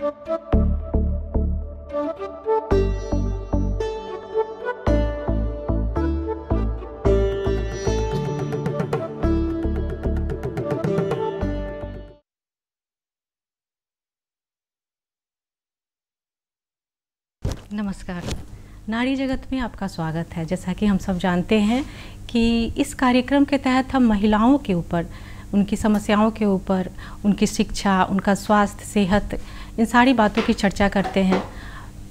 नमस्कार। नारी जगत में आपका स्वागत है। जैसा कि हम सब जानते हैं कि इस कार्यक्रम के तहत हम महिलाओं के ऊपर, उनकी समस्याओं के ऊपर, उनकी शिक्षा, उनका स्वास्थ्य, सेहत, इन सारी बातों की चर्चा करते हैं।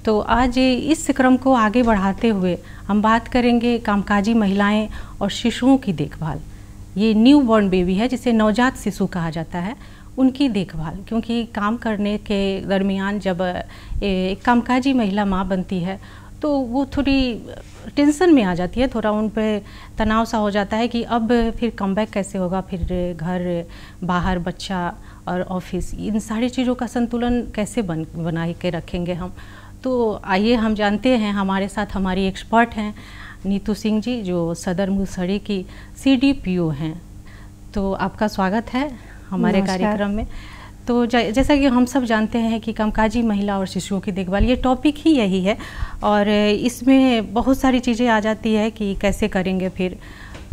तो आज इस क्रम को आगे बढ़ाते हुए हम बात करेंगे कामकाजी महिलाएं और शिशुओं की देखभाल। ये न्यू बॉर्न बेबी है, जिसे नवजात शिशु कहा जाता है, उनकी देखभाल। क्योंकि काम करने के दरमियान जब एक कामकाजी महिला माँ बनती है तो वो थोड़ी टेंशन में आ जाती है, थोड़ा उन पे तनाव सा हो जाता है कि अब फिर कमबैक कैसे होगा, फिर घर, बाहर बच्चा और ऑफिस, इन सारी चीज़ों का संतुलन कैसे बना के रखेंगे हम। तो आइए हम जानते हैं, हमारे साथ हमारी एक्सपर्ट हैं नीतू सिंह जी, जो सदर मुसहरी की CDPO हैं। तो आपका स्वागत है हमारे कार्यक्रम में। तो जैसा कि हम सब जानते हैं कि कामकाजी महिला और शिशुओं की देखभाल, ये टॉपिक ही यही है और इसमें बहुत सारी चीज़ें आ जाती है कि कैसे करेंगे फिर।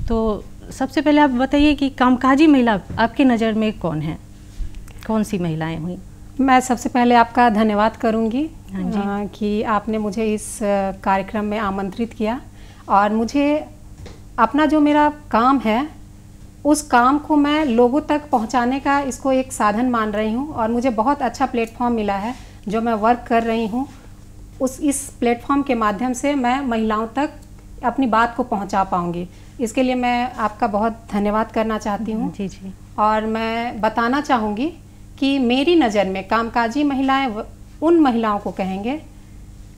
तो सबसे पहले आप बताइए कि कामकाजी महिला आपकी नज़र में कौन है, कौन सी महिलाएं हुई? मैं सबसे पहले आपका धन्यवाद करूंगी कि आपने मुझे इस कार्यक्रम में आमंत्रित किया और मुझे अपना जो मेरा काम है उस काम को मैं लोगों तक पहुंचाने का इसको एक साधन मान रही हूं और मुझे बहुत अच्छा प्लेटफॉर्म मिला है जो मैं वर्क कर रही हूं। इस प्लेटफॉर्म के माध्यम से मैं महिलाओं तक अपनी बात को पहुंचा पाऊंगी। इसके लिए मैं आपका बहुत धन्यवाद करना चाहती हूं। जी जी। और मैं बताना चाहूँगी कि मेरी नज़र में कामकाजी महिलाएं उन महिलाओं को कहेंगे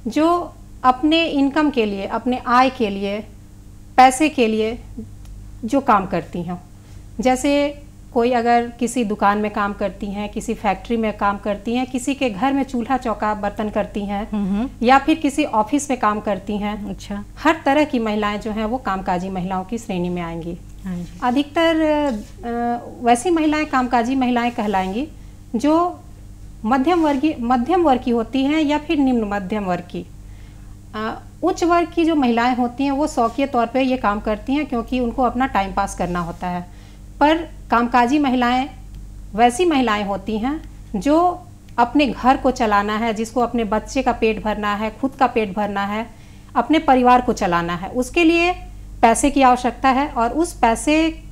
जो अपने इनकम के लिए, अपने आय के लिए, पैसे के लिए जो काम करती हैं। जैसे कोई अगर किसी दुकान में काम करती हैं, किसी फैक्ट्री में काम करती हैं, किसी के घर में चूल्हा चौका बर्तन करती हैं, या फिर किसी ऑफिस में काम करती हैं। अच्छा। हर तरह की महिलाएं जो हैं वो कामकाजी महिलाओं की श्रेणी में आएंगी। अधिकतर वैसी महिलाएं कामकाजी महिलाएं कहलाएंगी जो मध्यम वर्ग की होती हैं या फिर निम्न मध्यम वर्ग की। उच्च वर्ग की जो महिलाएं होती हैं वो शौकिया तौर पे ये काम करती हैं क्योंकि उनको अपना टाइम पास करना होता है। पर कामकाजी महिलाएं वैसी महिलाएं होती हैं जो अपने घर को चलाना है, जिसको अपने बच्चे का पेट भरना है, खुद का पेट भरना है, अपने परिवार को चलाना है। उसके लिए पैसे की आवश्यकता है और उस पैसे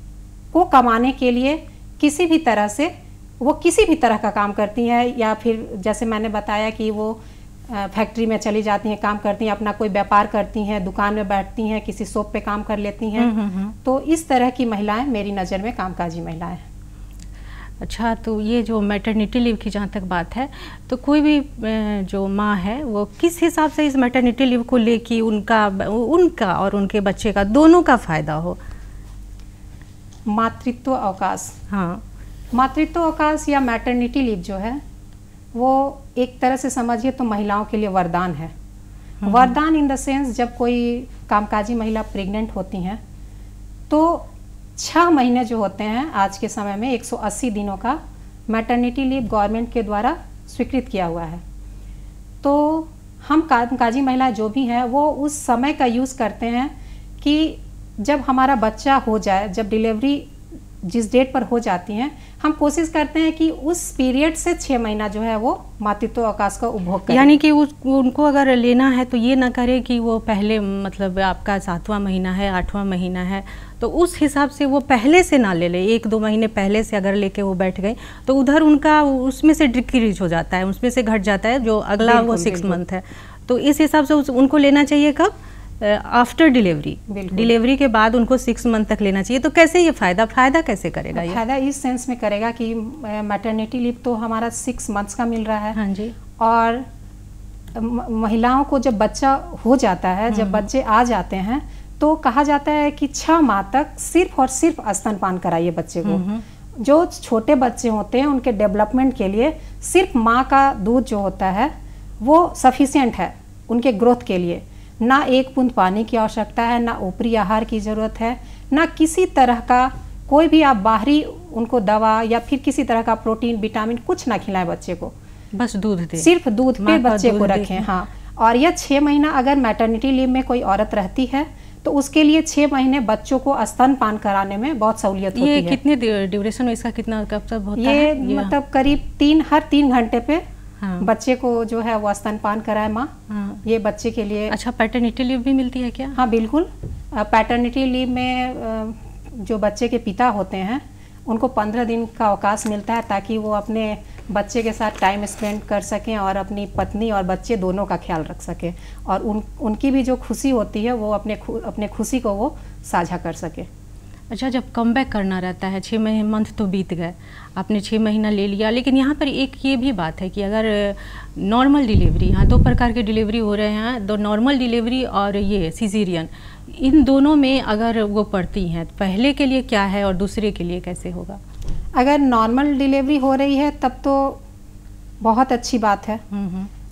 को कमाने के लिए किसी भी तरह से वो किसी भी तरह का काम करती हैं। या फिर जैसे मैंने बताया कि वो फैक्ट्री में चली जाती हैं, काम करती हैं, अपना कोई व्यापार करती हैं, दुकान में बैठती हैं, किसी शॉप पे काम कर लेती हैं। तो इस तरह की महिलाएं मेरी नज़र में कामकाजी महिलाएं हैं। अच्छा, तो ये जो मैटरनिटी लीव की जहाँ तक बात है, तो कोई भी जो माँ है वो किस हिसाब से इस मैटरनिटी लीव को लेके उनका और उनके बच्चे का दोनों का फ़ायदा हो? मातृत्व अवकाश, हाँ, मातृत्व अवकाश या मैटरनिटी लीव जो है वो एक तरह से समझिए तो महिलाओं के लिए वरदान है। वरदान इन द सेंस, जब कोई कामकाजी महिला प्रेग्नेंट होती हैं तो 6 महीने जो होते हैं आज के समय में 180 दिनों का मैटरनिटी लीव गवर्नमेंट के द्वारा स्वीकृत किया हुआ है। तो हम कामकाजी महिलाएं जो भी हैं वो उस समय का यूज़ करते हैं कि जब हमारा बच्चा हो जाए, जब डिलीवरी जिस डेट पर हो जाती हैं, हम कोशिश करते हैं कि उस पीरियड से 6 महीना जो है वो मातृत्व अवकाश का उपभोग करें। यानी कि उनको अगर लेना है तो ये ना करे कि वो पहले, मतलब आपका 7वां महीना है, 8वां महीना है, तो उस हिसाब से वो पहले से ना ले 1-2 महीने पहले से अगर लेके वो बैठ गए तो उधर उनका उसमें से डिक्रीज हो जाता है, उसमें से घट जाता है जो अगला वो 6 मंथ है। तो इस हिसाब से उनको लेना चाहिए कब? आफ्टर डिलीवरी, डिलीवरी के बाद उनको 6 मंथ तक लेना चाहिए। तो कैसे ये फायदा कैसे करेगा? ये फायदा इस सेंस में करेगा कि मैटरनिटी लीव तो हमारा 6 मंथ्स का मिल रहा है। हाँ जी। और महिलाओं को जब बच्चा हो जाता है, जब बच्चे आ जाते हैं तो कहा जाता है कि 6 माह तक सिर्फ और सिर्फ स्तनपान कराइए बच्चे को। जो छोटे बच्चे होते हैं उनके डेवलपमेंट के लिए सिर्फ माँ का दूध जो होता है वो सफिशिएंट है उनके ग्रोथ के लिए। ना एक बूंद पानी की आवश्यकता है, ना ऊपरी आहार की ज़रूरत है, ना किसी तरह का कोई भी आप बाहरी उनको दवा या फिर किसी तरह का प्रोटीन, विटामिन कुछ ना खिलाएं बच्चे को। बस दूध दे, सिर्फ दूध पे बच्चे को रखें। हाँ, और यह 6 महीना अगर मैटरनिटी लीव में कोई औरत रहती है तो उसके लिए 6 महीने बच्चों को स्तनपान कराने में बहुत सहूलियत होती है। ये कितने ड्यूरेशन इसका कितना कब तक होता है? ये मतलब करीब हर 3 घंटे पे बच्चे को जो है वो स्तनपान कराए माँ। ये बच्चे के लिए। अच्छा, पैटर्निटी लीव भी मिलती है क्या? हाँ बिल्कुल, पैटर्निटी लीव में जो बच्चे के पिता होते हैं उनको 15 दिन का अवकाश मिलता है ताकि वो अपने बच्चे के साथ टाइम स्पेंड कर सकें और अपनी पत्नी और बच्चे दोनों का ख्याल रख सकें, और उनकी भी जो खुशी होती है वो अपने खुशी को वो साझा कर सके। अच्छा, जब कम बैक करना रहता है, 6 मंथ तो बीत गए, आपने 6 महीना ले लिया, लेकिन यहाँ पर एक ये भी बात है कि अगर नॉर्मल डिलीवरी, यहाँ 2 प्रकार के डिलीवरी हो रहे हैं, दो नॉर्मल डिलीवरी और ये सीजेरियन, इन दोनों में अगर वो पड़ती हैं, पहले के लिए क्या है और दूसरे के लिए कैसे होगा? अगर नॉर्मल डिलीवरी हो रही है तब तो बहुत अच्छी बात है।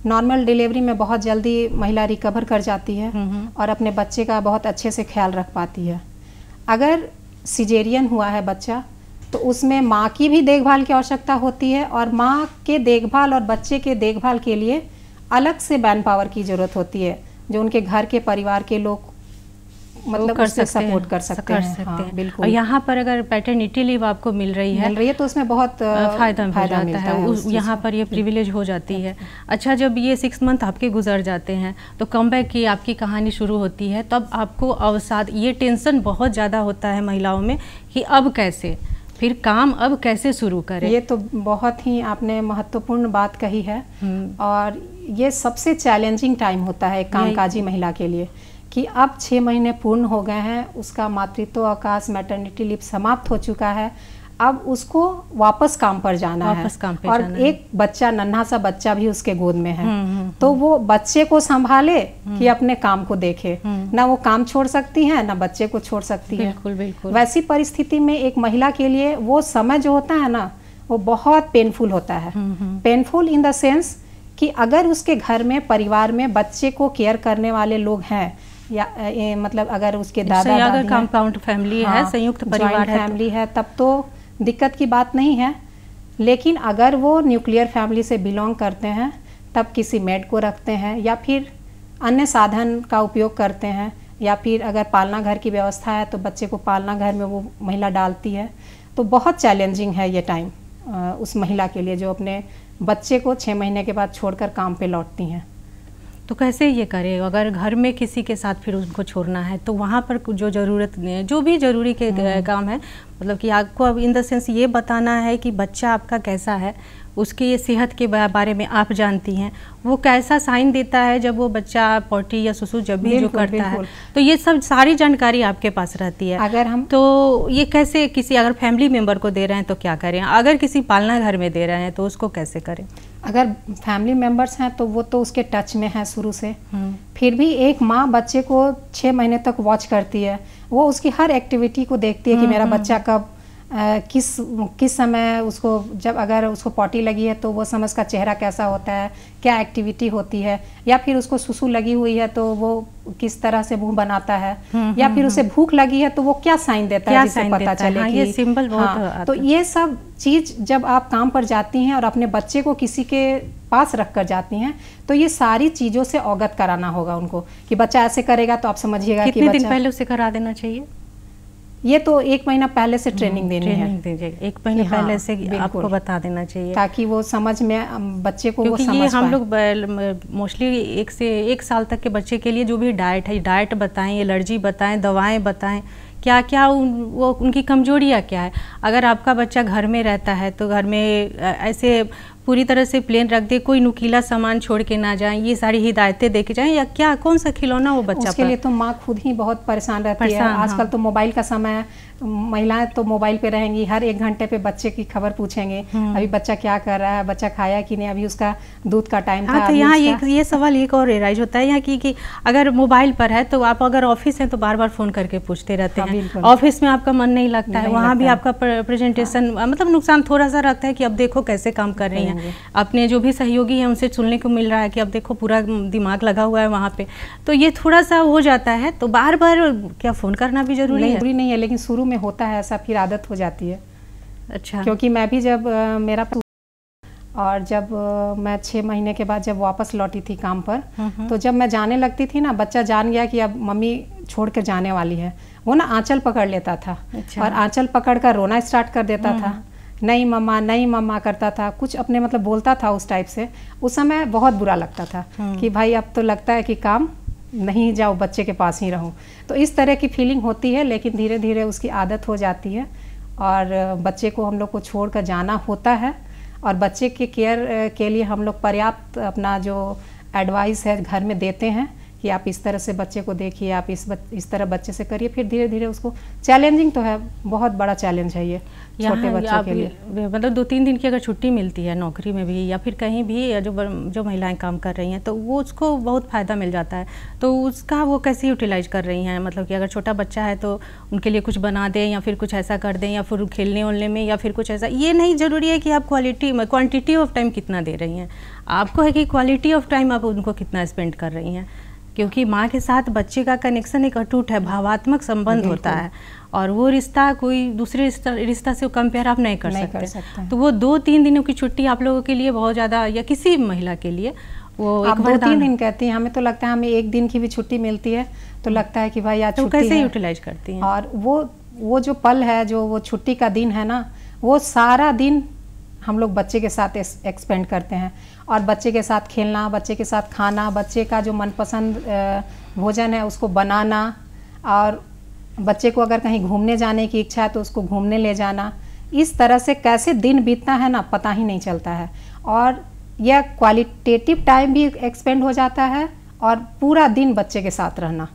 नॉर्मल डिलीवरी में बहुत जल्दी महिला रिकवर कर जाती है और अपने बच्चे का बहुत अच्छे से ख्याल रख पाती है। अगर सिजेरियन हुआ है बच्चा तो उसमें माँ की भी देखभाल की आवश्यकता होती है, और माँ के देखभाल और बच्चे के देखभाल के लिए अलग से मैन पावर की ज़रूरत होती है, जो उनके घर के परिवार के लोग मतलब उससे सपोर्ट कर सकते हैं। हाँ, बिल्कुल। और यहाँ पर अगर पैटर्निटी लीव आपको मिल रही है तो उसमें बहुत फायदा मिलता है, यहाँ पर ये प्रिविलेज हो जाती है। अच्छा, जब ये 6 मंथ आपके गुजर जाते हैं तो कम बैक की आपकी कहानी शुरू होती है, तब आपको अवसाद, ये टेंशन बहुत ज़्यादा होता है महिलाओं में कि अब कैसे, फिर काम अब कैसे शुरू करें। ये तो बहुत ही आपने महत्वपूर्ण बात कही है, और ये सबसे चैलेंजिंग टाइम होता है कामकाजी महिला के लिए कि अब 6 महीने पूर्ण हो गए हैं, उसका मातृत्व अवकाश मैटरनिटी लीव समाप्त हो चुका है, अब उसको वापस काम पर जाना है, और एक बच्चा, नन्हा सा बच्चा भी उसके गोद में है, तो वो बच्चे को संभाले कि अपने काम को देखे, ना वो काम छोड़ सकती है ना बच्चे को छोड़ सकती है। बिल्कुल बिल्कुल। वैसी परिस्थिति में एक महिला के लिए वो समय जो होता है ना, वो बहुत पेनफुल होता है। पेनफुल इन द सेंस कि अगर उसके घर में, परिवार में बच्चे को केयर करने वाले लोग हैं, या मतलब अगर उसके दादा दादी, कंपाउंड फैमिली है, संयुक्त परिवार है, फैमिली है, तब तो दिक्कत की बात नहीं है। लेकिन अगर वो न्यूक्लियर फैमिली से बिलोंग करते हैं तब किसी मेड को रखते हैं, या फिर अन्य साधन का उपयोग करते हैं, या फिर अगर पालना घर की व्यवस्था है तो बच्चे को पालना घर में वो महिला डालती है, तो बहुत चैलेंजिंग है ये टाइम उस महिला के लिए जो अपने बच्चे को 6 महीने के बाद छोड़कर काम पे लौटती हैं। तो कैसे ये करें? अगर घर में किसी के साथ फिर उनको छोड़ना है तो वहाँ पर जो ज़रूरत, जो भी ज़रूरी के काम है, मतलब कि आपको अब इन द सेंस ये बताना है कि बच्चा आपका कैसा है, उसकी ये सेहत के बारे में आप जानती हैं, वो कैसा साइन देता है जब वो बच्चा पॉटी या सुसु जब भी जो करता है, तो ये सब सारी जानकारी आपके पास रहती है। अगर हम तो ये कैसे, किसी अगर फैमिली मेम्बर को दे रहे हैं तो क्या करें, अगर किसी पालना घर में दे रहे हैं तो उसको कैसे करें? अगर फैमिली मेम्बर्स हैं तो वो तो उसके टच में है शुरू से, फिर भी एक माँ बच्चे को 6 महीने तक वॉच करती है, वो उसकी हर एक्टिविटी को देखती है कि मेरा बच्चा कब किस समय उसको, जब अगर उसको पॉटी लगी है तो वो समय उसका चेहरा कैसा होता है, क्या एक्टिविटी होती है, या फिर उसको सुसु लगी हुई है तो वो किस तरह से मुंह बनाता है, या फिर उसे भूख लगी है तो वो क्या साइन देता है जिससे पता चले। हाँ, ये सिंबल बहुत तो ये सब चीज जब आप काम पर जाती हैं और अपने बच्चे को किसी के पास रख कर जाती हैं तो ये सारी चीजों से अवगत कराना होगा उनको कि बच्चा ऐसे करेगा तो आप समझिएगा कि कितने दिन पहले उसे करा देना चाहिए? ये तो 1 महीना पहले से ट्रेनिंग देनी है। 1 महीना पहले से आपको बता देना चाहिए ताकि वो समझ में बच्चे को वो समझ पाए। हम लोग मोस्टली 1 से 1 साल तक के बच्चे के लिए जो भी डाइट है, डाइट बताएं, एलर्जी बताएं, दवाएं बताएं, क्या क्या वो उनकी कमजोरियाँ क्या है। अगर आपका बच्चा घर में रहता है तो घर में ऐसे पूरी तरह से प्लेन रख दे, कोई नुकीला सामान छोड़ के ना जाएं, ये सारी हिदायतें दे के जाएं, या क्या कौन सा खिलौना वो बच्चा उसके लिए तो माँ खुद ही बहुत परेशान रहती है। आजकल तो मोबाइल का समय है, महिलाएं तो मोबाइल पे रहेंगी, हर 1 घंटे पे बच्चे की खबर पूछेंगे, अभी बच्चा क्या कर रहा है, बच्चा खाया कि नहीं, अभी उसका दूध का टाइम था। तो यहाँ ये सवाल एक और राइज होता है यहाँ कि अगर मोबाइल पर है तो आप अगर ऑफिस है तो बार बार फोन करके पूछते रहते हैं, ऑफिस में आपका मन नहीं लगता है, वहाँ भी आपका प्रेजेंटेशन मतलब नुकसान थोड़ा सा रखता है कि अब देखो कैसे काम कर रही है। अपने जो भी सहयोगी हैं उनसे सुनने को मिल रहा है कि अब देखो पूरा दिमाग लगा हुआ है वहाँ पे, तो ये थोड़ा सा हो जाता है। तो बार बार क्या फोन करना भी जरूरी है? जरूरी नहीं है, लेकिन शुरू में होता है ऐसा, फिर आदत हो जाती है। अच्छा। क्योंकि मैं भी जब मेरा और जब मैं 6 महीने के बाद जब वापस लौटी थी काम पर, तो जब मैं जाने लगती थी ना, बच्चा जान गया कि अब मम्मी छोड़ कर जाने वाली है, वो ना आंचल पकड़ लेता था। अच्छा। और आंचल पकड़ कर रोना स्टार्ट कर देता था, नहीं मम्मा करता था, कुछ अपने मतलब बोलता था उस टाइप से। उस समय बहुत बुरा लगता था कि भाई अब तो लगता है कि काम नहीं जाओ, बच्चे के पास ही रहूं। तो इस तरह की फीलिंग होती है, लेकिन धीरे धीरे उसकी आदत हो जाती है और बच्चे को हम लोग को छोड़ कर जाना होता है। और बच्चे के केयर के लिए हम लोग पर्याप्त अपना जो एडवाइस है घर में देते हैं कि आप इस तरह से बच्चे को देखिए, आप इस तरह बच्चे से करिए। फिर धीरे धीरे उसको, चैलेंजिंग तो है, बहुत बड़ा चैलेंज है ये छोटे बच्चों के लिए। मतलब 2-3 दिन की अगर छुट्टी मिलती है नौकरी में भी या फिर कहीं भी, जो महिलाएं काम कर रही हैं, तो वो उसको बहुत फ़ायदा मिल जाता है। तो उसका वो कैसे यूटिलाइज कर रही हैं? मतलब कि अगर छोटा बच्चा है तो उनके लिए कुछ बना दें या फिर कुछ ऐसा कर दें, या फिर खेलने उलने में, या फिर कुछ ऐसा। ये नहीं ज़रूरी है कि आप क्वांटिटी ऑफ टाइम कितना दे रही हैं, आपको है कि क्वालिटी ऑफ टाइम आप उनको कितना स्पेंड कर रही हैं। क्योंकि माँ के साथ बच्चे का कनेक्शन एक अटूट है, भावात्मक संबंध होता है, और वो रिश्ता कोई दूसरे रिश्ता से कंपेयर आप नहीं कर सकते। तो वो 2-3 दिनों की छुट्टी आप लोगों के लिए बहुत ज़्यादा, या किसी महिला के लिए वो आप 2-3 दिन कहती हैं, हमें तो लगता है हमें 1 दिन की भी छुट्टी मिलती है तो लगता है कि भाई आज तो छुट्टी कैसे है। यूटिलाइज करती हैं? और वो जो पल है, जो वो छुट्टी का दिन है ना, वो सारा दिन हम लोग बच्चे के साथ एक्सपेंड करते हैं। और बच्चे के साथ खेलना, बच्चे के साथ खाना, बच्चे का जो मनपसंद भोजन है उसको बनाना, और बच्चे को अगर कहीं घूमने जाने की इच्छा है तो उसको घूमने ले जाना। इस तरह से कैसे दिन बीतता है ना, पता ही नहीं चलता है। और यह क्वालिटेटिव टाइम भी एक्सपेंड हो जाता है, और पूरा दिन बच्चे के साथ रहना।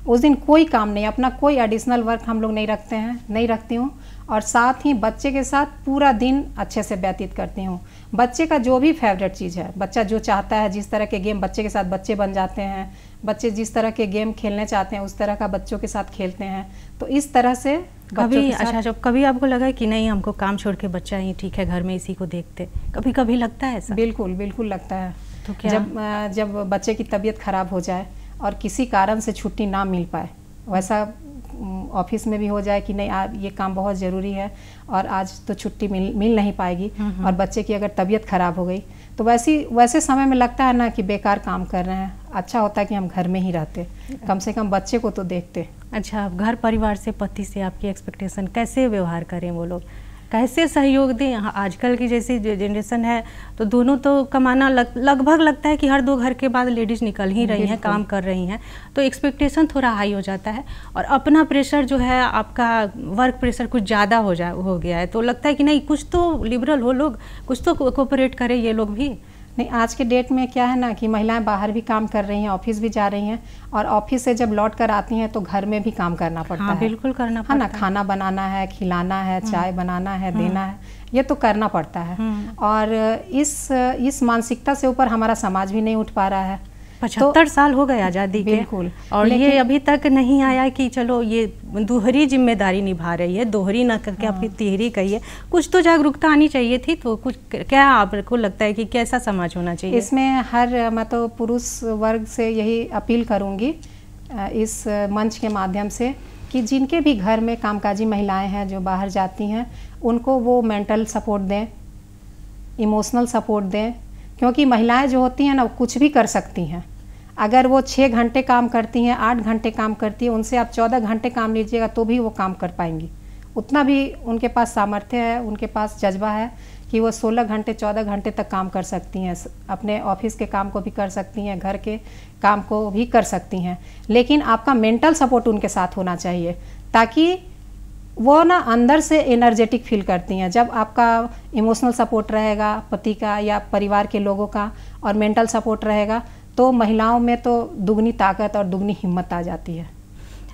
उस दिन कोई काम नहीं, अपना कोई एडिशनल वर्क हम लोग नहीं रखती हूँ, और साथ ही बच्चे के साथ पूरा दिन अच्छे से व्यतीत करती हूँ। बच्चे का जो भी फेवरेट चीज़ है, बच्चा जो चाहता है, जिस तरह के गेम, बच्चे के साथ बच्चे बन जाते हैं, बच्चे जिस तरह के गेम खेलने चाहते हैं उस तरह का बच्चों के साथ खेलते हैं। तो इस तरह से कभी अच्छा, जब कभी आपको लगा कि नहीं, हमको काम छोड़ के बच्चा ही ठीक है, घर में इसी को देखते, कभी लगता है ऐसा? बिल्कुल लगता है। तो क्या? जब बच्चे की तबीयत खराब हो जाए और किसी कारण से छुट्टी ना मिल पाए, वैसा ऑफिस में भी हो जाए कि नहीं ये काम बहुत ज़रूरी है और आज तो छुट्टी मिल नहीं पाएगी, और बच्चे की अगर तबीयत खराब हो गई, तो वैसे समय में लगता है ना कि बेकार काम कर रहे हैं। अच्छा होता है कि हम घर में ही रहते, कम से कम बच्चे को तो देखते। अच्छा, घर परिवार से, पति से आपकी एक्सपेक्टेशन कैसे व्यवहार करें वो लोग, कैसे सहयोग दें? आजकल की जैसी जनरेशन है तो दोनों तो कमाना लगभग लगता है कि हर 2 घर के बाद लेडीज़ निकल ही रही हैं, काम कर रही हैं, तो एक्सपेक्टेशन थोड़ा हाई हो जाता है, और अपना प्रेशर जो है, आपका वर्क प्रेशर कुछ ज़्यादा हो गया है, तो लगता है कि नहीं, कुछ तो लिबरल हो लोग, कुछ तो कोऑपरेट करें ये लोग भी। नहीं, आज के डेट में क्या है ना कि महिलाएं बाहर भी काम कर रही हैं, ऑफिस भी जा रही हैं, और ऑफिस से जब लौट कर आती हैं तो घर में भी काम करना पड़ता है। बिल्कुल करना पड़ता है ना, खाना बनाना है, खिलाना है, चाय बनाना है, देना है, ये तो करना पड़ता है। और इस मानसिकता से ऊपर हमारा समाज भी नहीं उठ पा रहा है। 75 साल हो गए आज़ादी के, बिल्कुल, और ये अभी तक नहीं आया कि चलो ये दोहरी जिम्मेदारी निभा रही है, दोहरी ना करके आपकी तिहरी कहिए, कुछ तो जागरूकता आनी चाहिए थी। तो कुछ क्या आपको लगता है कि कैसा समाज होना चाहिए इसमें? मैं तो पुरुष वर्ग से यही अपील करूंगी इस मंच के माध्यम से कि जिनके भी घर में कामकाजी महिलाएं हैं जो बाहर जाती हैं, उनको वो मेंटल सपोर्ट दें, इमोशनल सपोर्ट दें, क्योंकि महिलाएं जो होती हैं ना, वो कुछ भी कर सकती हैं। अगर वो 6 घंटे काम करती हैं, 8 घंटे काम करती हैं, उनसे आप 14 घंटे काम लीजिएगा तो भी वो काम कर पाएंगी। उतना भी उनके पास सामर्थ्य है, उनके पास जज्बा है कि वो 16 घंटे 14 घंटे तक काम कर सकती हैं। अपने ऑफिस के काम को भी कर सकती हैं, घर के काम को भी कर सकती हैं, लेकिन आपका मेंटल सपोर्ट उनके साथ होना चाहिए, ताकि वो ना अंदर से एनर्जेटिक फील करती हैं। जब आपका इमोशनल सपोर्ट रहेगा, पति का या परिवार के लोगों का, और मेंटल सपोर्ट रहेगा, तो महिलाओं में तो दुगनी ताकत और दुगनी हिम्मत आ जाती है।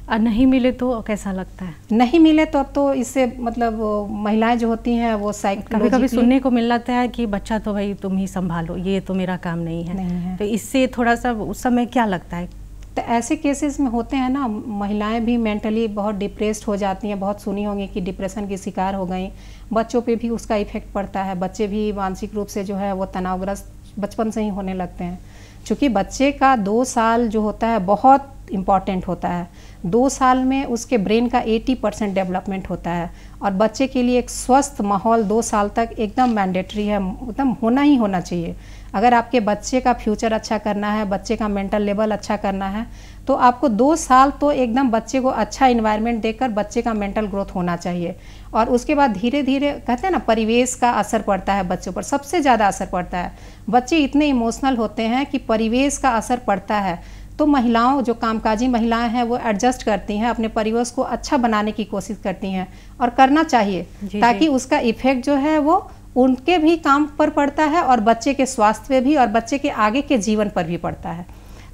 और नहीं मिले तो कैसा लगता है? नहीं मिले तो अब तो इससे मतलब महिलाएं जो होती हैं वो कभी सुनने को मिल जाता है कि बच्चा तो भाई तुम ही संभालो, ये तो मेरा काम नहीं है। तो इससे थोड़ा सा उस समय क्या लगता है? तो ऐसे केसेस में होते हैं ना, महिलाएं भी मेंटली बहुत डिप्रेस्ड हो जाती हैं। बहुत सुनी होंगी कि डिप्रेशन की शिकार हो गई, बच्चों पे भी उसका इफेक्ट पड़ता है। बच्चे भी मानसिक रूप से जो है वो तनावग्रस्त बचपन से ही होने लगते हैं, क्योंकि बच्चे का 2 साल जो होता है बहुत इम्पॉर्टेंट होता है। 2 साल में उसके ब्रेन का 80% डेवलपमेंट होता है और बच्चे के लिए एक स्वस्थ माहौल 2 साल तक एकदम मैंडेटरी है, एकदम होना ही होना चाहिए। अगर आपके बच्चे का फ्यूचर अच्छा करना है, बच्चे का मेंटल लेवल अच्छा करना है, तो आपको 2 साल तो एकदम बच्चे को अच्छा इन्वायरमेंट देकर बच्चे का मेंटल ग्रोथ होना चाहिए। और उसके बाद धीरे धीरे कहते हैं ना, परिवेश का असर पड़ता है बच्चों पर, सबसे ज़्यादा असर पड़ता है। बच्चे इतने इमोशनल होते हैं कि परिवेश का असर पड़ता है। तो महिलाओं, जो कामकाजी महिलाएं हैं, वो एडजस्ट करती हैं, अपने परिवेश को अच्छा बनाने की कोशिश करती हैं और करना चाहिए, ताकि उसका इफेक्ट जो है वो उनके भी काम पर पड़ता है और बच्चे के स्वास्थ्य पे भी और बच्चे के आगे के जीवन पर भी पड़ता है।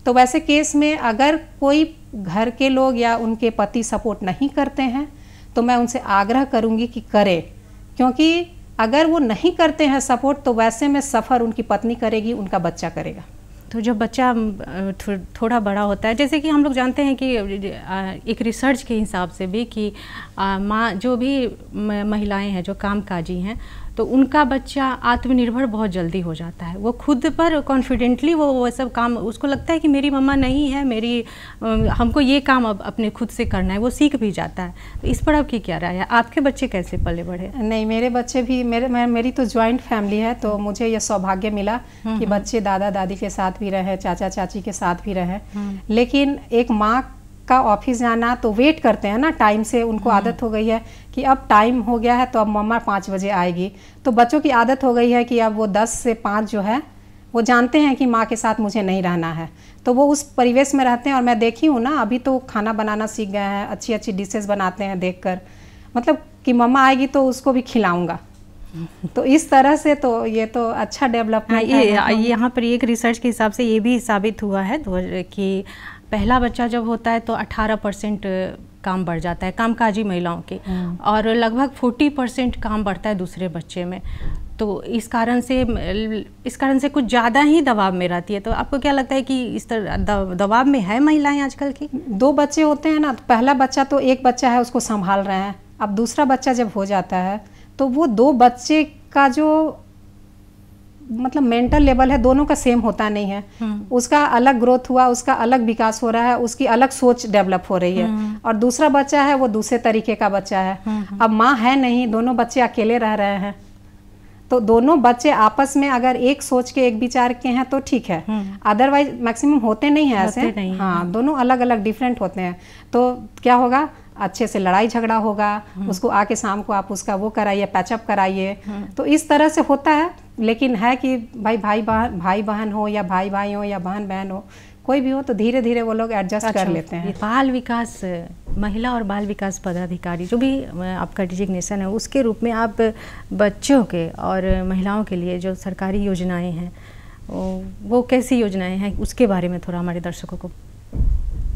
तो वैसे केस में अगर कोई घर के लोग या उनके पति सपोर्ट नहीं करते हैं तो मैं उनसे आग्रह करूंगी कि करें, क्योंकि अगर वो नहीं करते हैं सपोर्ट तो वैसे में सफ़र उनकी पत्नी करेगी, उनका बच्चा करेगा। तो जब बच्चा थोड़ा बड़ा होता है, जैसे कि हम लोग जानते हैं कि एक रिसर्च के हिसाब से भी कि माँ, जो भी महिलाएं हैं जो कामकाजी हैं, तो उनका बच्चा आत्मनिर्भर बहुत जल्दी हो जाता है। वो खुद पर कॉन्फिडेंटली वो सब काम, उसको लगता है कि मेरी मम्मा नहीं है, हमको ये काम अब अपने खुद से करना है, वो सीख भी जाता है। तो इस पर आपकी क्या राय है? आपके बच्चे कैसे पले बढ़े? नहीं, मेरे बच्चे भी, मेरी तो जॉइंट फैमिली है, तो मुझे यह सौभाग्य मिला कि बच्चे दादा दादी के साथ भी रहे, चाचा चाची के साथ भी रहे। लेकिन एक माँ का ऑफिस जाना, तो वेट करते हैं ना टाइम से, उनको आदत हो गई है कि अब टाइम हो गया है तो अब मम्मा 5 बजे आएगी। तो बच्चों की आदत हो गई है कि अब वो 10 से 5 जो है वो जानते हैं कि माँ के साथ मुझे नहीं रहना है, तो वो उस परिवेश में रहते हैं। और मैं देखी हूँ ना, अभी तो खाना बनाना सीख गए हैं, अच्छी अच्छी डिशेस बनाते हैं देखकर, मतलब कि मम्मा आएगी तो उसको भी खिलाऊंगा। तो इस तरह से तो ये तो अच्छा डेवलपमेंट है। यहाँ पर एक रिसर्च के हिसाब से ये भी साबित हुआ है कि पहला बच्चा जब होता है तो 18% काम बढ़ जाता है कामकाजी महिलाओं के, और लगभग 40% काम बढ़ता है दूसरे बच्चे में। तो इस कारण से कुछ ज़्यादा ही दबाव में रहती है। तो आपको क्या लगता है कि इस तरह दबाव में है महिलाएं आजकल की? 2 बच्चे होते हैं ना, तो पहला बच्चा तो एक बच्चा है उसको संभाल रहे हैं, अब दूसरा बच्चा जब हो जाता है तो वो 2 बच्चे का जो मतलब मेंटल लेवल है दोनों का सेम होता नहीं है। उसका अलग ग्रोथ हुआ, उसका अलग विकास हो रहा है, उसकी अलग सोच डेवलप हो रही है, और दूसरा बच्चा है वो दूसरे तरीके का बच्चा है। अब माँ है नहीं, दोनों बच्चे अकेले रह रहे हैं, तो दोनों बच्चे आपस में अगर एक सोच के एक विचार के हैं तो ठीक है, अदरवाइज मैक्सिमम होते नहीं है ऐसे। हाँ, दोनों अलग अलग डिफरेंट होते हैं। तो क्या होगा, अच्छे से लड़ाई झगड़ा होगा, उसको आके शाम को आप उसका वो कराइए, पैचअप कराइए, तो इस तरह से होता है। लेकिन है कि भाई बहन हो या भाई भाई हो या बहन बहन हो, कोई भी हो, तो धीरे धीरे वो लोग एडजस्ट कर लेते हैं। बाल विकास, महिला और बाल विकास पदाधिकारी जो भी आपका डिजिग्नेशन है, उसके रूप में आप बच्चों के और महिलाओं के लिए जो सरकारी योजनाएं हैं वो कैसी योजनाएं हैं, उसके बारे में थोड़ा हमारे दर्शकों को।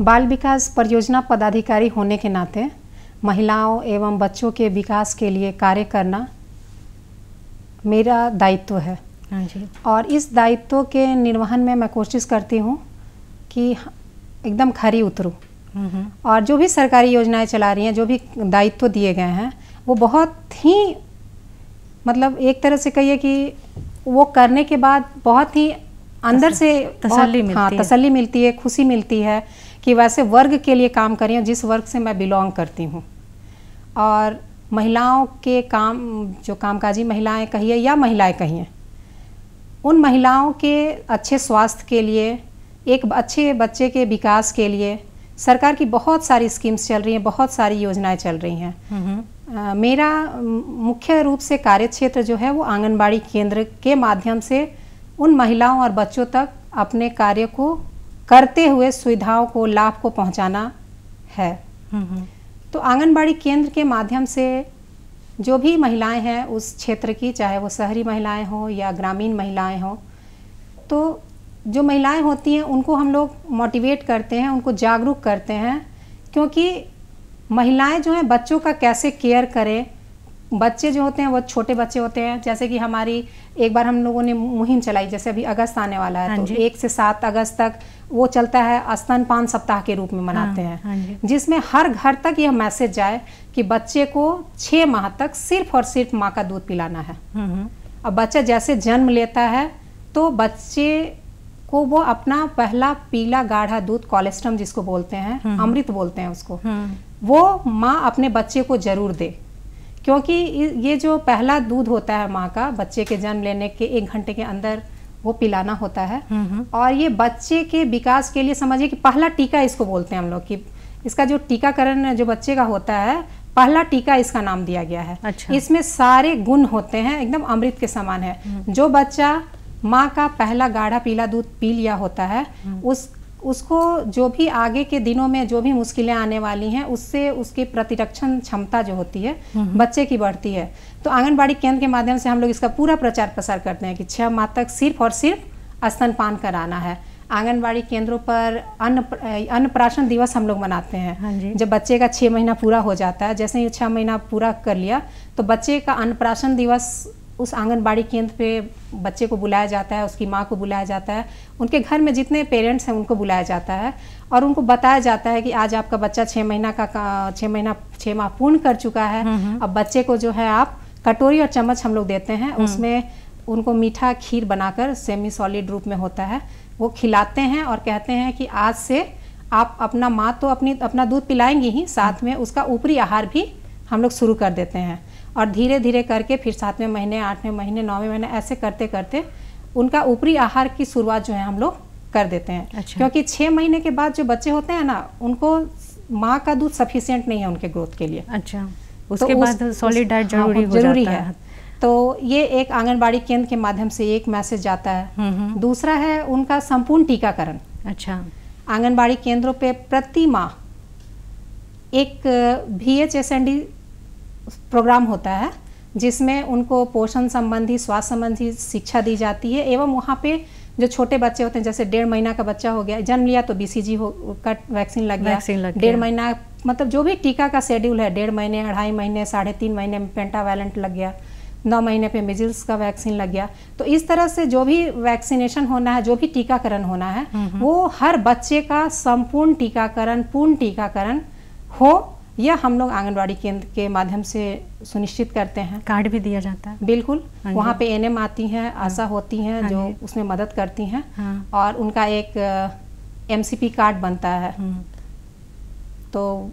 बाल विकास परियोजना पदाधिकारी होने के नाते महिलाओं एवं बच्चों के विकास के लिए कार्य करना मेरा दायित्व है। हाँ जी। और इस दायित्व के निर्वहन में मैं कोशिश करती हूँ कि एकदम खरी उतरूँ, और जो भी सरकारी योजनाएं चला रही हैं, जो भी दायित्व दिए गए हैं, वो बहुत ही मतलब एक तरह से कहिए कि वो करने के बाद बहुत ही अंदर से तसल्ली मिलती है, खुशी मिलती है कि वैसे वर्ग के लिए काम कर रही हूँ जिस वर्ग से मैं बिलोंग करती हूँ। और महिलाओं के काम, जो कामकाजी महिलाएं कहिए या महिलाएं कहिए, उन महिलाओं के अच्छे स्वास्थ्य के लिए, एक अच्छे बच्चे के विकास के लिए सरकार की बहुत सारी स्कीम्स चल रही हैं, बहुत सारी योजनाएं चल रही हैं। मेरा मुख्य रूप से कार्यक्षेत्र जो है वो आंगनबाड़ी केंद्र के माध्यम से उन महिलाओं और बच्चों तक अपने कार्य को करते हुए सुविधाओं को, लाभ को पहुंचाना है। तो आंगनबाड़ी केंद्र के माध्यम से जो भी महिलाएं हैं उस क्षेत्र की, चाहे वो शहरी महिलाएं हों या ग्रामीण महिलाएं हों, तो जो महिलाएं होती हैं उनको हम लोग मोटिवेट करते हैं, उनको जागरूक करते हैं, क्योंकि महिलाएं जो हैं बच्चों का कैसे केयर करें। बच्चे जो होते हैं वो छोटे बच्चे होते हैं, जैसे कि हमारी एक बार हम लोगों ने मुहिम चलाई, जैसे अभी अगस्त आने वाला है, तो 1 से 7 अगस्त तक वो चलता है, स्तनपान सप्ताह के रूप में मनाते हैं, जिसमें हर घर तक यह मैसेज जाए कि बच्चे को 6 माह तक सिर्फ और सिर्फ माँ का दूध पिलाना है। अब बच्चा जैसे जन्म लेता है तो बच्चे को वो अपना पहला पीला गाढ़ा दूध, कोलेस्ट्रम जिसको बोलते हैं, अमृत बोलते हैं उसको, वो माँ अपने बच्चे को जरूर दे। क्योंकि ये जो पहला दूध होता है माँ का, बच्चे के जन्म लेने के 1 घंटे के अंदर वो पिलाना होता है। और ये बच्चे के विकास के लिए समझिए कि पहला टीका इसको बोलते हैं हम लोग, कि इसका जो टीकाकरण जो बच्चे का होता है, पहला टीका इसका नाम दिया गया है। अच्छा। इसमें सारे गुण होते हैं, एकदम अमृत के समान है। जो बच्चा माँ का पहला गाढ़ा पीला दूध पी लिया होता है, उसको जो भी आगे के दिनों में जो भी मुश्किलें आने वाली हैं, उससे उसकी प्रतिरक्षण क्षमता जो होती है बच्चे की बढ़ती है। तो आंगनबाड़ी केंद्र के माध्यम से हम लोग इसका पूरा प्रचार प्रसार करते हैं कि 6 माह तक सिर्फ और सिर्फ स्तनपान कराना है। आंगनबाड़ी केंद्रों पर अन्नप्राशन दिवस हम लोग मनाते हैं। हाँ जी। जब बच्चे का 6 महीना पूरा हो जाता है, जैसे ही 6 महीना पूरा कर लिया, तो बच्चे का अन्नप्राशन दिवस उस आंगनबाड़ी केंद्र पे बच्चे को बुलाया जाता है, उसकी माँ को बुलाया जाता है, उनके घर में जितने पेरेंट्स हैं उनको बुलाया जाता है और उनको बताया जाता है कि आज आपका बच्चा 6 माह पूर्ण कर चुका है। अब बच्चे को जो है आप कटोरी और चम्मच हम लोग देते हैं, उसमें उनको मीठा खीर बनाकर सेमी सॉलिड रूप में होता है, वो खिलाते हैं और कहते हैं कि आज से आप अपना माँ तो अपना दूध पिलाएंगी ही, साथ में उसका ऊपरी आहार भी हम लोग शुरू कर देते हैं। और धीरे धीरे करके फिर 7वें महीने, 8वें महीने, 9वें महीने ऐसे करते करते उनका ऊपरी आहार की शुरुआत जो है हम लोग कर देते हैं। अच्छा। क्योंकि 6 महीने के बाद जो बच्चे होते हैं ना, उनको माँ का दूध सफिशिएंट नहीं है उनके ग्रोथ के लिए। अच्छा, उसके बाद सॉलिड डाइट जरूरी है। तो ये एक आंगनबाड़ी केंद्र के माध्यम से एक मैसेज जाता है। दूसरा है उनका संपूर्ण टीकाकरण। अच्छा। आंगनबाड़ी केंद्रों पे प्रति माह एक VHSND प्रोग्राम होता है, जिसमें उनको पोषण संबंधी, स्वास्थ्य संबंधी शिक्षा दी जाती है। एवं वहाँ पे जो छोटे बच्चे होते हैं, जैसे 1.5 महीना का बच्चा हो गया, जन्म लिया तो BCG का वैक्सीन लग गया, 1.5 महीना मतलब जो भी टीका का शेड्यूल है, 1.5 महीने, 2.5 महीने, 3.5 महीने में पेंटावैलेंट लग गया, 9 महीने पे मिजल्स का वैक्सीन लग गया। तो इस तरह से जो भी वैक्सीनेशन होना है, जो भी टीकाकरण होना है, वो हर बच्चे का संपूर्ण टीकाकरण, पूर्ण टीकाकरण हो, यह हम लोग आंगनबाड़ी केंद्र के माध्यम से सुनिश्चित करते हैं। कार्ड भी दिया जाता है? बिल्कुल, वहाँ पे NM आती हैं, आशा होती हैं जो उसमें मदद करती हैं, और उनका एक MCP कार्ड बनता है। तो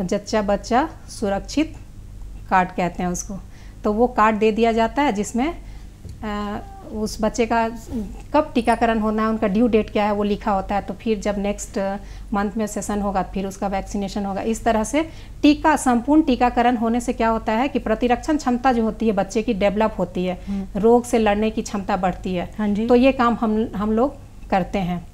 जच्चा बच्चा सुरक्षित कार्ड कहते हैं उसको। तो वो कार्ड दे दिया जाता है, जिसमें उस बच्चे का कब टीकाकरण होना है, उनका ड्यू डेट क्या है, वो लिखा होता है। तो फिर जब नेक्स्ट मंथ में सेशन होगा, फिर उसका वैक्सीनेशन होगा। इस तरह से संपूर्ण टीकाकरण होने से क्या होता है कि प्रतिरक्षण क्षमता जो होती है बच्चे की डेवलप होती है, रोग से लड़ने की क्षमता बढ़ती है। हाँ जी। तो ये काम हम लोग करते हैं।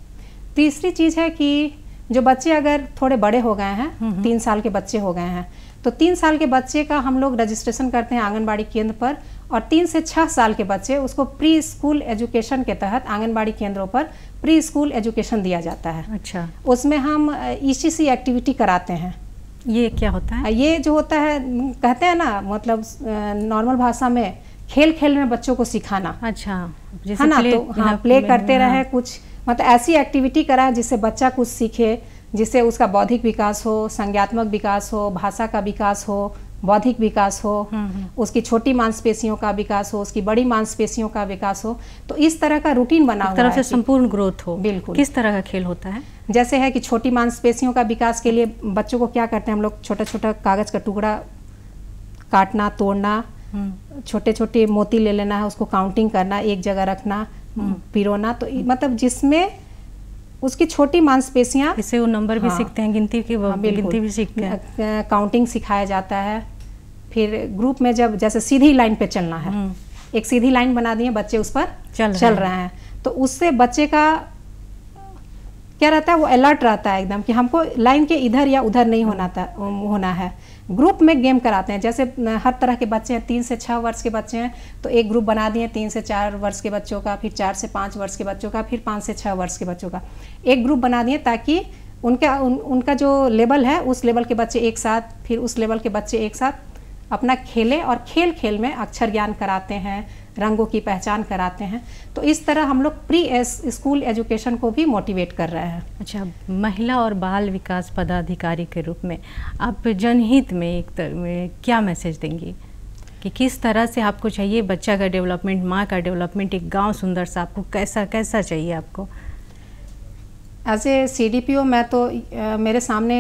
तीसरी चीज़ है कि जो बच्चे अगर थोड़े बड़े हो गए हैं, 3 साल के बच्चे हो गए हैं, तो 3 साल के बच्चे का हम लोग रजिस्ट्रेशन करते हैं आंगनबाड़ी केंद्र पर, और 3 से 6 साल के बच्चे उसको प्री स्कूल एजुकेशन के तहत आंगनबाड़ी केंद्रों पर प्री स्कूल एजुकेशन दिया जाता है। अच्छा। उसमें हम ECC एक्टिविटी कराते हैं। ये क्या होता है? ये जो होता है, कहते हैं ना, मतलब नॉर्मल भाषा में खेल खेल में बच्चों को सिखाना। अच्छा, है ना? तो हाँ, प्ले करते रहे कुछ, मतलब ऐसी एक्टिविटी कराएं जिससे बच्चा कुछ सीखे, जिससे उसका बौद्धिक विकास हो, संज्ञात्मक विकास हो, भाषा का विकास हो, बौद्धिक विकास हो, उसकी छोटी मांसपेशियों का विकास हो, उसकी बड़ी मांसपेशियों का विकास हो। तो इस तरह का रूटीन बना हुआ है, तरफ से संपूर्ण ग्रोथ हो। बिल्कुल। किस तरह का खेल होता है? जैसे है कि छोटी मांसपेशियों का विकास के लिए बच्चों को क्या करते हैं हम लोग, छोटा छोटा कागज का टुकड़ा काटना, तोड़ना, छोटे छोटे मोती ले लेना है, उसको काउंटिंग करना, एक जगह रखना, पिरोना। तो मतलब जिसमें उसकी छोटी मांसपेशियां, इससे वो नंबर भी सीखते हैं, गिनती भी सीखते हैं, काउंटिंग सिखाया जाता है। फिर ग्रुप में जब जैसे सीधी लाइन पे चलना है, एक सीधी लाइन बना दी है, बच्चे उस पर चल रहे हैं, तो उससे बच्चे का क्या रहता है, वो अलर्ट रहता है एकदम कि हमको लाइन के इधर या उधर नहीं होना है। ग्रुप में गेम कराते हैं, जैसे हर तरह के बच्चे हैं, 3 से 6 वर्ष के बच्चे हैं तो एक ग्रुप बना दिए 3 से 4 वर्ष के बच्चों का, फिर 4 से 5 वर्ष के बच्चों का, फिर 5 से 6 वर्ष के बच्चों का एक ग्रुप बना दिए, ताकि उनका जो लेवल है उस लेवल के बच्चे एक साथ, फिर उस लेवल के बच्चे एक साथ अपना खेलें, और खेल खेल में अक्षर ज्ञान कराते हैं, रंगों की पहचान कराते हैं। तो इस तरह हम लोग प्री स्कूल एजुकेशन को भी मोटिवेट कर रहे हैं। अच्छा, महिला और बाल विकास पदाधिकारी के रूप में आप जनहित में क्या मैसेज देंगी कि किस तरह से आपको चाहिए बच्चा का डेवलपमेंट, माँ का डेवलपमेंट, एक गांव सुंदर सा आपको कैसा कैसा चाहिए आपको? एज ए CDPO मैं तो मेरे सामने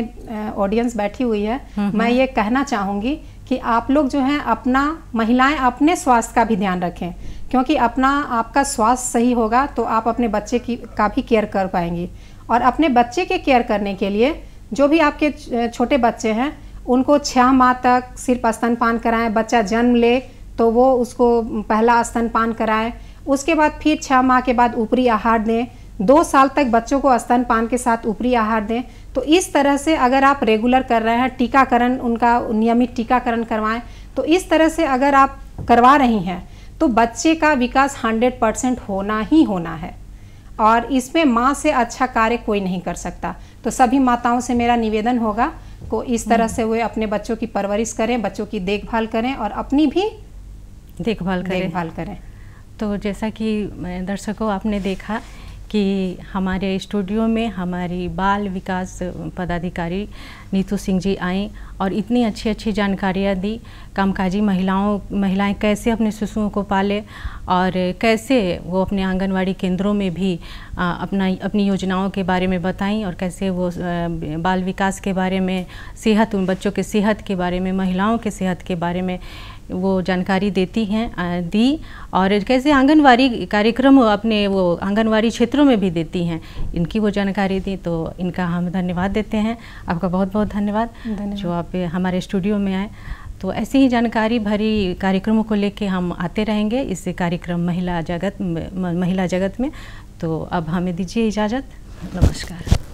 ऑडियंस बैठी हुई है, मैं ये कहना चाहूँगी कि आप लोग जो हैं अपना, महिलाएं अपने स्वास्थ्य का भी ध्यान रखें, क्योंकि अपना आपका स्वास्थ्य सही होगा तो आप अपने बच्चे का भी केयर कर पाएंगी। और अपने बच्चे के केयर करने के लिए जो भी आपके छोटे बच्चे हैं उनको 6 माह तक सिर्फ स्तनपान कराएं। बच्चा जन्म ले तो वो उसको पहला स्तनपान कराएं, उसके बाद फिर 6 माह के बाद ऊपरी आहार दें, 2 साल तक बच्चों को स्तनपान के साथ ऊपरी आहार दें। तो इस तरह से अगर आप रेगुलर कर रहे हैं, टीकाकरण उनका नियमित टीकाकरण करवाएं, तो इस तरह से अगर आप करवा रही हैं तो बच्चे का विकास 100% होना ही होना है, और इसमें माँ से अच्छा कार्य कोई नहीं कर सकता। तो सभी माताओं से मेरा निवेदन होगा को इस तरह से वे अपने बच्चों की परवरिश करें, बच्चों की देखभाल करें और अपनी भी देखभाल करें। तो जैसा कि दर्शकों आपने देखा कि हमारे स्टूडियो में हमारी बाल विकास पदाधिकारी नीतू सिंह जी आई और इतनी अच्छी अच्छी जानकारियाँ दी। कामकाजी महिलाएं कैसे अपने शिशुओं को पाले और कैसे वो अपने आंगनवाड़ी केंद्रों में भी अपनी योजनाओं के बारे में बताएं और कैसे वो बाल विकास के बारे में, सेहत, उन बच्चों के सेहत के बारे में, महिलाओं के सेहत के बारे में वो जानकारी दी और कैसे आंगनवाड़ी कार्यक्रम अपने वो आंगनवाड़ी क्षेत्रों में भी देती हैं, इनकी वो जानकारी दी। तो इनका हम धन्यवाद देते हैं। आपका बहुत बहुत धन्यवाद जो आप हमारे स्टूडियो में आए। तो ऐसी ही जानकारी भरी कार्यक्रमों को लेके हम आते रहेंगे इस कार्यक्रम महिला जगत में। तो अब हमें दीजिए इजाज़त। नमस्कार।